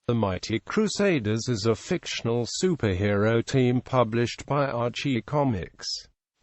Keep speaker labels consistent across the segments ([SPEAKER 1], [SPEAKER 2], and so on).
[SPEAKER 1] The Mighty Crusaders is a fictional superhero team published by Archie Comics.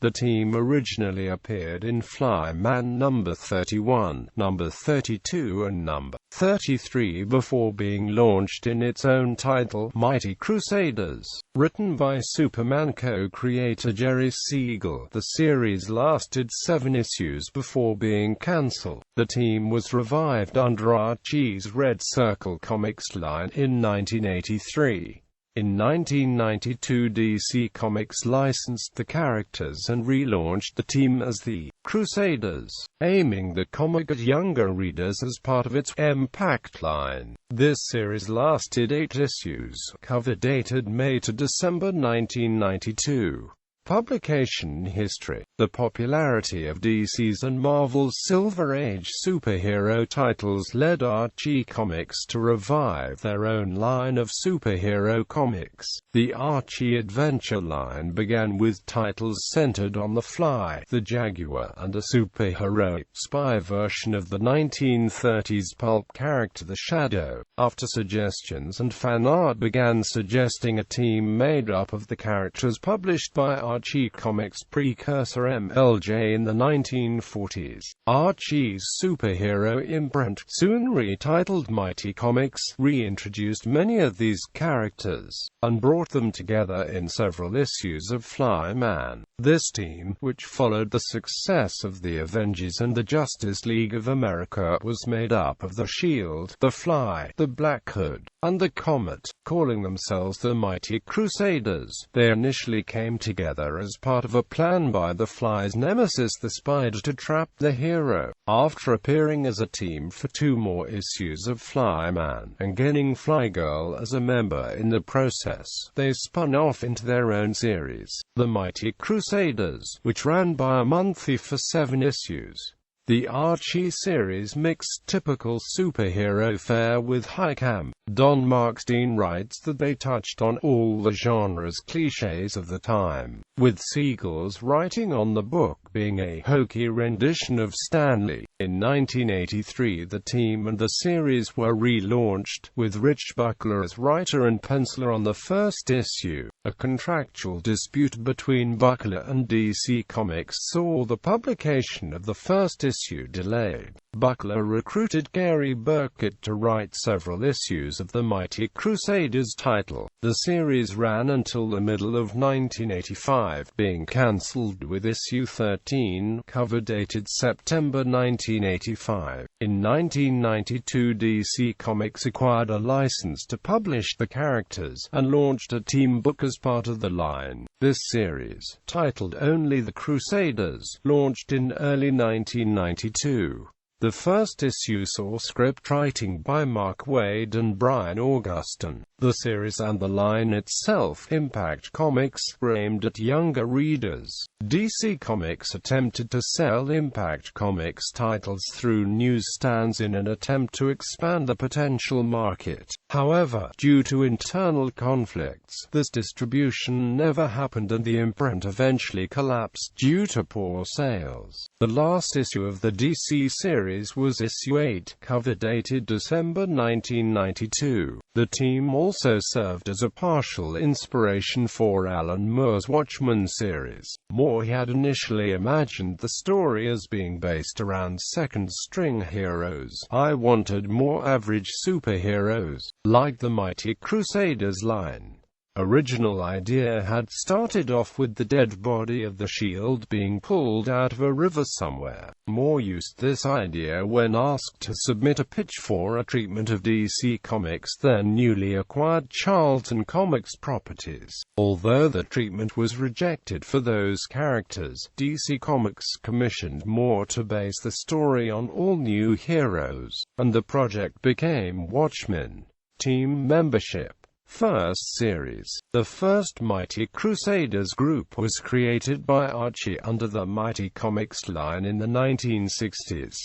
[SPEAKER 1] The team originally appeared in Fly-Man No.31, No.32 and No.33 before being launched in its own title, Mighty Crusaders. Written by Superman co-creator Jerry Siegel, the series lasted 7 issues before being cancelled. The team was revived under Archie's Red Circle Comics line in 1983. In 1992, DC Comics licensed the characters and relaunched the team as the Crusaders, aiming the comic at younger readers as part of its Impact line. This series lasted 8 issues, cover dated May to December 1992. Publication history. The popularity of DC's and Marvel's Silver Age superhero titles led Archie Comics to revive their own line of superhero comics. The Archie Adventure line began with titles centered on the Fly, the Jaguar, and a superheroic spy version of the 1930s pulp character the Shadow. After suggestions and fan art began suggesting a team made up of the characters published by Archie Comics' precursor MLJ in the 1940s. Archie's superhero imprint, soon retitled Mighty Comics, reintroduced many of these characters, and brought them together in several issues of Fly-Man. This team, which followed the success of the Avengers and the Justice League of America, was made up of the Shield, the Fly, the Black Hood, and the Comet, calling themselves the Mighty Crusaders. They initially came together as part of a plan by the Fly's nemesis the Spider to trap the hero. After appearing as a team for 2 more issues of Fly-Man, and gaining Fly-Girl as a member in the process, they spun off into their own series, The Mighty Crusaders, which ran bi-monthly for 7 issues. The Archie series mixed typical superhero fare with high camp. Don Markstein writes that they touched on all the genre's cliches of the time, with Siegel's writing on the book being a hokey rendition of Stan Lee. In 1983, the team and the series were relaunched, with Rich Buckler as writer and penciler on the first issue. A contractual dispute between Buckler and DC Comics saw the publication of the first issue delayed. Buckler recruited Gary Burkett to write several issues of the Mighty Crusaders title. The series ran until the middle of 1985, being cancelled with issue 13, cover dated September 1985. In 1992, DC Comics acquired a license to publish the characters, and launched a team book as part of the line. This series, titled only The Crusaders, launched in early 1992. The first issue saw script writing by Mark Waid and Brian Augustin. The series and the line itself, Impact Comics, were aimed at younger readers. DC Comics attempted to sell Impact Comics titles through newsstands in an attempt to expand the potential market. However, due to internal conflicts, this distribution never happened and the imprint eventually collapsed due to poor sales. The last issue of the DC series was issue 8, cover dated December 1992. The team also served as a partial inspiration for Alan Moore's Watchmen series. Moore had initially imagined the story as being based around second-string heroes. I wanted more average superheroes, like the Mighty Crusaders line. Original idea had started off with the dead body of the Shield being pulled out of a river somewhere. Moore used this idea when asked to submit a pitch for a treatment of DC Comics' then newly acquired Charlton Comics properties. Although the treatment was rejected for those characters, DC Comics commissioned Moore to base the story on all new heroes, and the project became Watchmen. Team membership. First series. The first Mighty Crusaders group was created by Archie under the Mighty Comics line in the 1960s.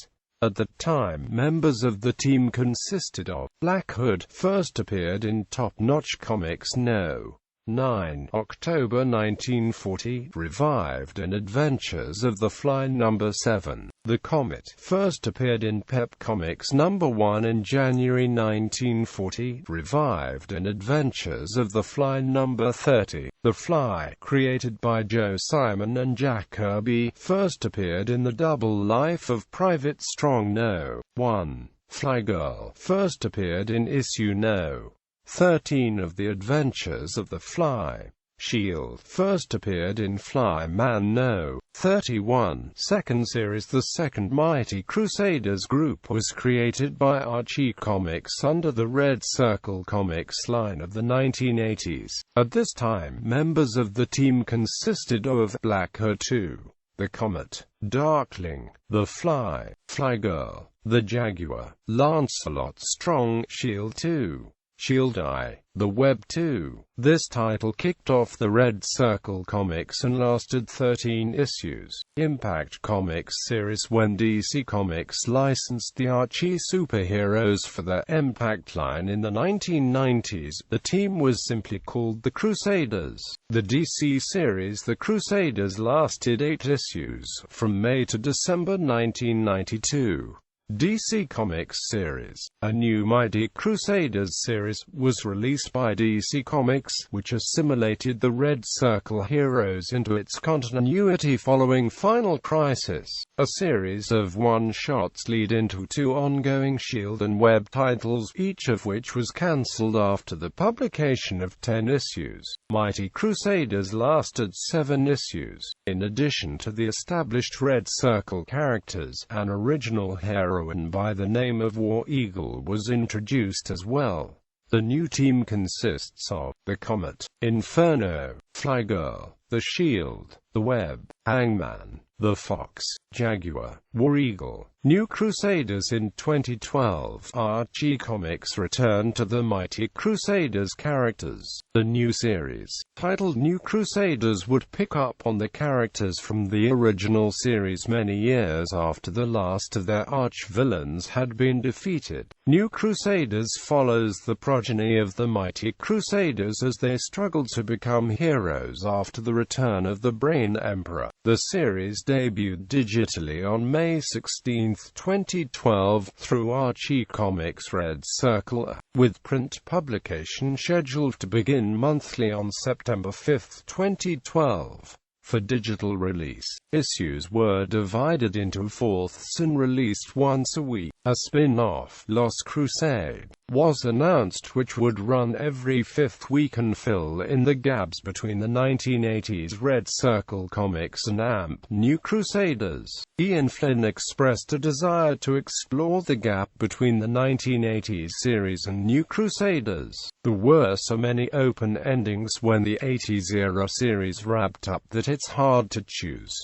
[SPEAKER 1] At the time, members of the team consisted of Black Hood, first appeared in Top Notch Comics No. 9 October 1940, revived in Adventures of the Fly-No.7. The Comet first appeared in Pep Comics #1 in January 1940, revived in Adventures of the Fly-No.30. The Fly, created by Joe Simon and Jack Kirby, first appeared in the Double Life of Private Strong No. 1. Fly Girl first appeared in issue No. 13 of The Adventures of the Fly. Shield first appeared in Fly-Man No.31. Second series. The second Mighty Crusaders group was created by Archie Comics under the Red Circle Comics line of the 1980s. At this time, members of the team consisted of Blackheart 2, the Comet, Darkling, the Fly, Fly Girl, the Jaguar, Lancelot Strong, Shield 2, Shield I, the Web 2. This title kicked off the Red Circle Comics and lasted 13 issues. Impact Comics series. When DC Comics licensed the Archie superheroes for their Impact line in the 1990s, the team was simply called the Crusaders. The DC series The Crusaders lasted 8 issues, from May to December 1992. DC Comics series. A new Mighty Crusaders series was released by DC Comics, which assimilated the Red Circle heroes into its continuity following Final Crisis. A series of one-shots lead into 2 ongoing Shield and Web titles, each of which was cancelled after the publication of 10 issues. Mighty Crusaders lasted 7 issues. In addition to the established Red Circle characters, an original heroine by the name of War Eagle was introduced as well. The new team consists of the Comet, Inferno, Fly Girl, the Shield, the Web, Hangman, the Fox, Jaguar, War Eagle. New Crusaders. In 2012, Archie Comics returned to the Mighty Crusaders characters. The new series, titled New Crusaders, would pick up on the characters from the original series many years after the last of their arch-villains had been defeated. New Crusaders follows the progeny of the Mighty Crusaders as they struggle to become heroes after the return of the Brain Emperor. The series debuted digitally on May 16, 2012, through Archie Comics Red Circle, with print publication scheduled to begin monthly on September 5, 2012. For digital release, issues were divided into fourths and released once a week. A spin-off, Lost Crusade, was announced, which would run every 5th week and fill in the gaps between the 1980s Red Circle Comics and AMP New Crusaders. Ian Flynn expressed a desire to explore the gap between the 1980s series and New Crusaders. There were so many open endings when the 80s era series wrapped up that it's hard to choose.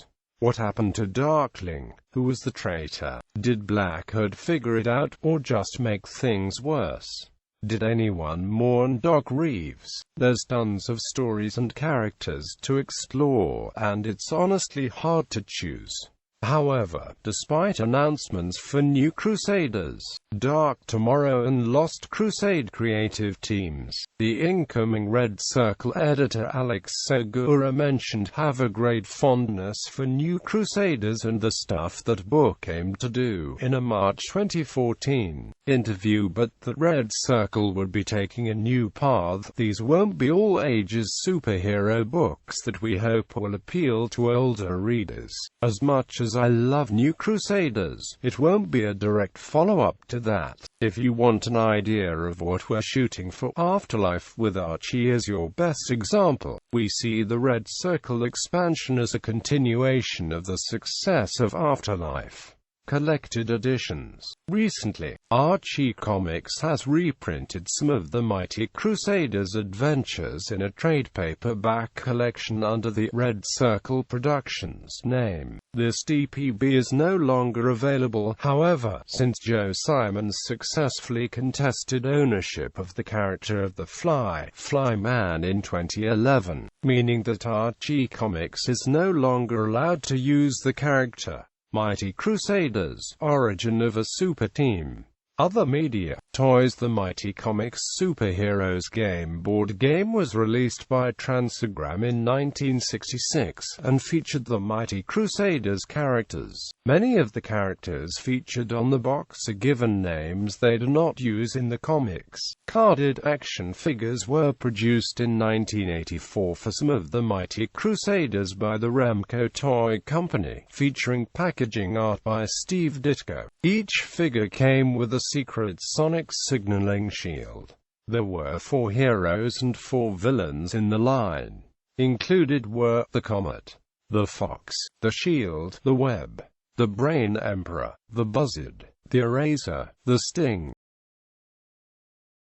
[SPEAKER 1] What happened to Darkling? Who was the traitor? Did Blackheart figure it out, or just make things worse? Did anyone mourn Doc Reeves? There's tons of stories and characters to explore, and it's honestly hard to choose. However, despite announcements for New Crusaders, Dark Tomorrow and Lost Crusade creative teams, the incoming Red Circle editor Alex Segura mentioned have a great fondness for New Crusaders and the stuff that book aimed to do in a March 2014 interview, but that Red Circle would be taking a new path. These won't be all ages superhero books that we hope will appeal to older readers. As much as I love New Crusaders, it won't be a direct follow-up to that. If you want an idea of what we're shooting for, Afterlife with Archie is your best example. We see the Red Circle expansion as a continuation of the success of Afterlife. Collected editions. Recently, Archie Comics has reprinted some of the Mighty Crusaders adventures in a trade paperback collection under the Red Circle Productions name. This DPB is no longer available, however, since Joe Simon successfully contested ownership of the character of the Fly-Man in 2011, meaning that Archie Comics is no longer allowed to use the character. Mighty Crusaders, Origin of a Super Team. Other media. Toys. The Mighty Comics Superheroes game board game was released by Transagram in 1966, and featured the Mighty Crusaders characters. Many of the characters featured on the box are given names they do not use in the comics. Carded action figures were produced in 1984 for some of the Mighty Crusaders by the Remco Toy Company, featuring packaging art by Steve Ditko. Each figure came with a secret sonic signaling shield. There were 4 heroes and 4 villains in the line. Included were the Comet, the Fox, the Shield, the Web, the Brain Emperor, the Buzzard, the Eraser, the Sting,